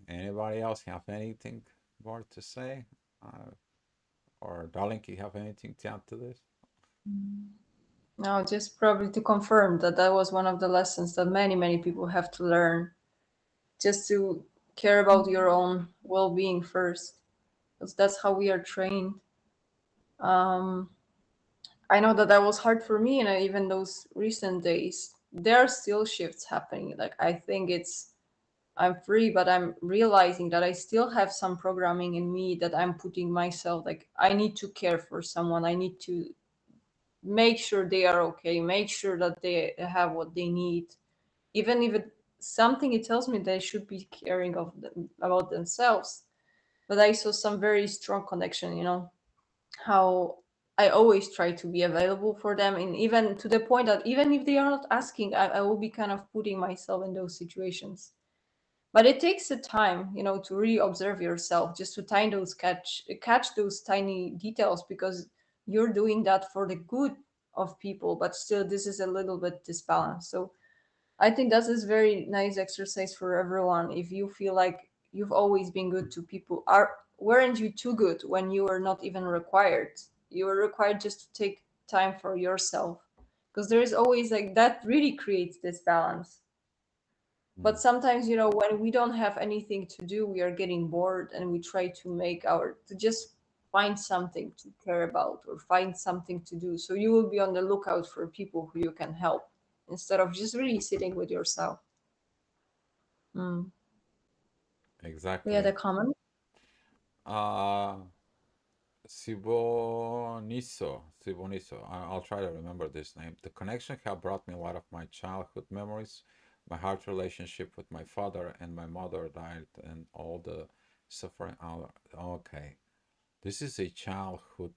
Anybody else have anything more to say? Or darling, you have anything to add to this? No, just probably to confirm that that was one of the lessons that many people have to learn, just to care about your own well-being first, because that's how we are trained. um I know that that was hard for me, and even those recent days, there are still shifts happening. Like, I think it's, I'm free, but I'm realizing that I still have some programming in me that I'm putting myself, like, I need to care for someone. I need to make sure they are okay, make sure that they have what they need. Even if it something, it tells me they should be caring of them, about themselves. But I saw some very strong connection, how I always try to be available for them, and even to the point that even if they are not asking, I will be kind of putting myself in those situations. But it takes a time, to really observe yourself, just to tiny those catch those tiny details, because you're doing that for the good of people, but still this is a little bit disbalanced. So I think that is very nice exercise for everyone. If you feel like you've always been good to people, weren't you too good when you were not even required? You were required just to take time for yourself, because there is always, like, that really creates this balance. Mm, But sometimes, when we don't have anything to do, we are getting bored, and we try to just find something to care about or find something to do. So you will be on the lookout for people who you can help, instead of just really sitting with yourself. Mm. We had exactly. a comment. Uh, Siboniso. I'll try to remember this name. The connection have brought me a lot of my childhood memories. My heart relationship with my father and my mother died, and all the Suffering. Okay. This is a childhood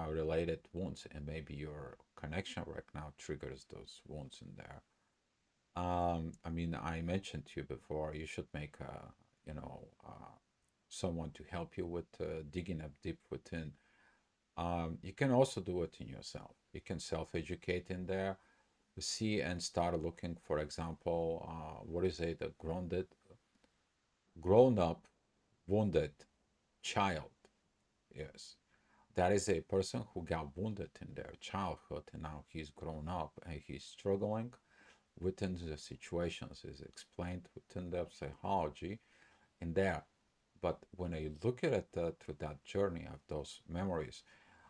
related wounds, and maybe your connection right now triggers those wounds in there. I mean, I mentioned to you before, you should make someone to help you with digging up deep within. You can also do it in yourself. You can self-educate in there, see and start looking, for example, what is it, a grown up, wounded child. Yes. That is a person who got wounded in their childhood and now he's grown up and he's struggling within the situations is explained within the psychology in there. But when I look at it through that journey of those memories,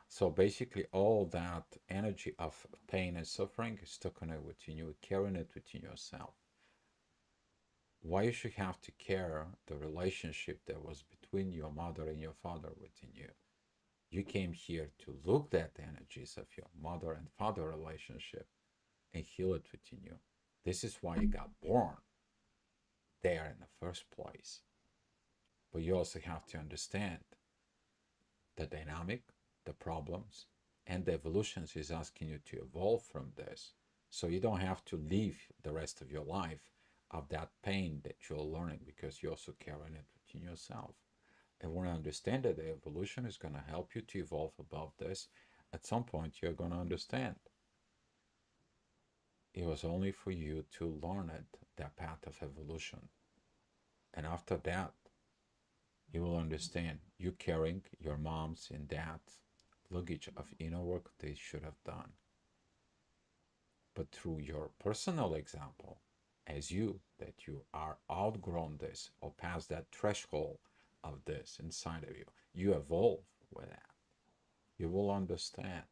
so basically all that energy of pain and suffering is stuck on it within you, carrying it within yourself. Why you should have to care the relationship that was between your mother and your father within you? You came here to look at the energies of your mother and father relationship and heal it within you. This is why you got born there in the first place. But you also have to understand the dynamic, the problems, and the evolutions is asking you to evolve from this. So you don't have to live the rest of your life of that pain that you're learning because you're also carrying it within yourself. And when I understand that the evolution is going to help you to evolve above this, at some point you're going to understand. It was only for you to learn it, that path of evolution. And after that, you will understand you carrying your mom's and dad's luggage of inner work they should have done. But through your personal example, as you, that you are outgrown this or past that threshold of this inside of you, you evolve with that. You will understand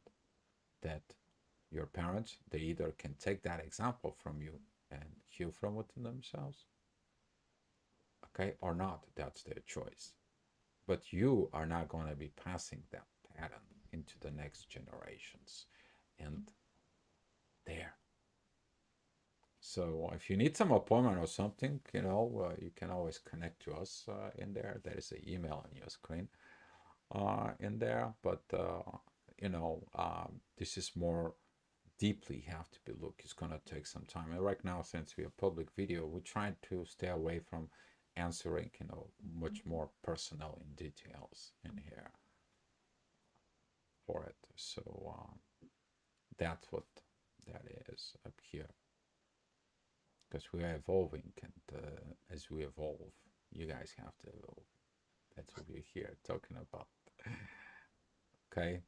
that your parents, they either can take that example from you and heal from within themselves, okay, or not. That's their choice. But you are not going to be passing that pattern into the next generations. And there. So if you need some appointment or something, you can always connect to us in there. There is an email on your screen in there. But, this is more deeply have to be looked. It's going to take some time. And right now, since we're a public video, we're trying to stay away from answering, much more personal in details in here for it. So that's what that is up here. Because we are evolving, and as we evolve, you guys have to evolve. That's what we're here talking about. Okay?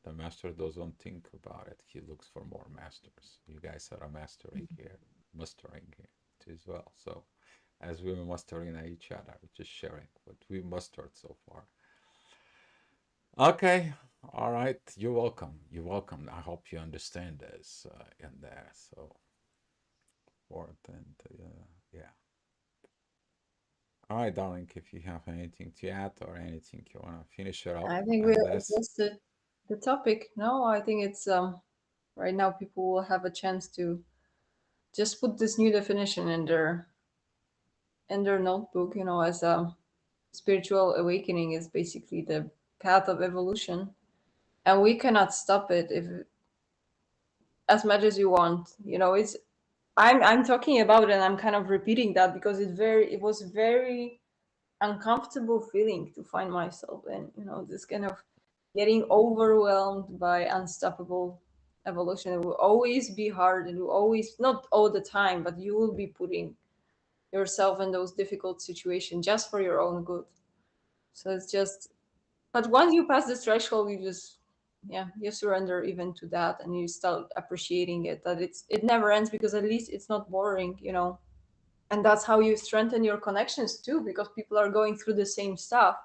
The master doesn't think about it. He looks for more masters. You guys are mastering here as well. So as we're mastering each other, just sharing what we mastered so far. Okay, all right. You're welcome. You're welcome. I hope you understand this in there. So, important. Yeah. All right, darling. If you have anything to add or anything you want to finish it up I think we on this, exhausted the topic. No, I think it's right now people will have a chance to just put this new definition in their notebook. You know, as a spiritual awakening is basically the path of evolution, and we cannot stop it if as much as you want. You know, it's I'm talking about it and I'm kind of repeating that because it was very uncomfortable feeling to find myself in, you know, this kind of getting overwhelmed by unstoppable evolution. It will always be hard. It will always, not all the time, but you will be putting yourself in those difficult situations just for your own good. So it's just, but once you pass this threshold, you just, yeah, you surrender even to that and you start appreciating it, that it never ends because at least it's not boring, you know. And that's how you strengthen your connections too, because people are going through the same stuff.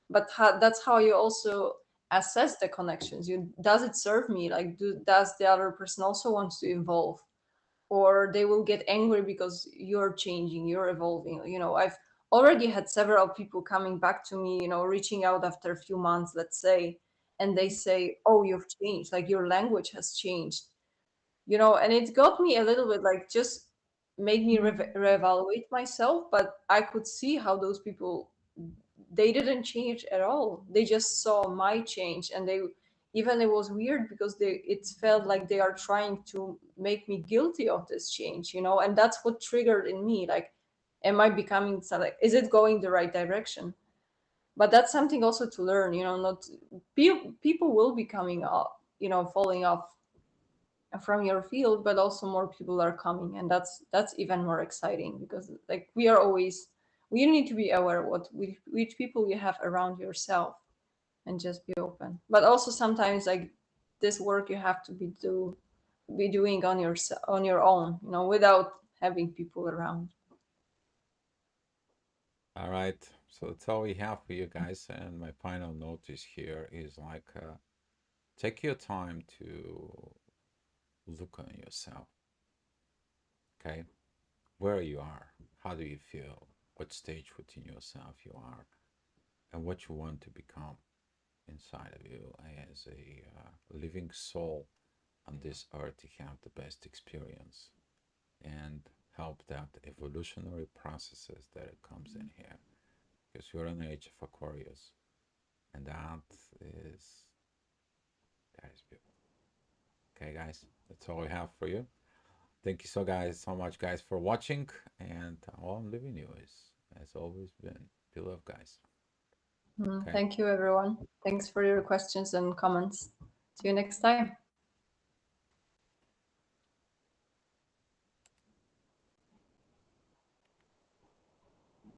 But that's how you also assess the connections. You, does it serve me? Like, does the other person also wants to evolve, or they will get angry because you're changing, you're evolving? You know, I've already had several people coming back to me, you know, reaching out after a few months, let's say, and they say, oh, you've changed, like your language has changed, you know. And it got me a little bit like, just made me reevaluate myself, but I could see how those people, they didn't change at all. They just saw my change, and they, even it was weird because they, it felt like they are trying to make me guilty of this change, you know, and that's what triggered in me, like, am I becoming like, is it going the right direction? But that's something also to learn, you know, not people will be coming up, you know, falling off from your field, but also more people are coming, and that's even more exciting, because like we are always, we need to be aware what which people you have around yourself, and just be open. But also sometimes, like, this work you have to be doing on your own, you know, without having people around. All right. So that's all we have for you guys. And my final notice here is like, take your time to look on yourself. Okay. Where you are. How do you feel? What stage within yourself you are, and what you want to become inside of you as a living soul on this earth to have the best experience and help that evolutionary processes that it comes in here, because you're in the age of Aquarius, and is that is beautiful. Okay, guys, that's all we have for you. Thank you so much, guys, for watching, and all I'm leaving you is, as always, been beloved, guys. Okay. Thank you, everyone. Thanks for your questions and comments. See you next time.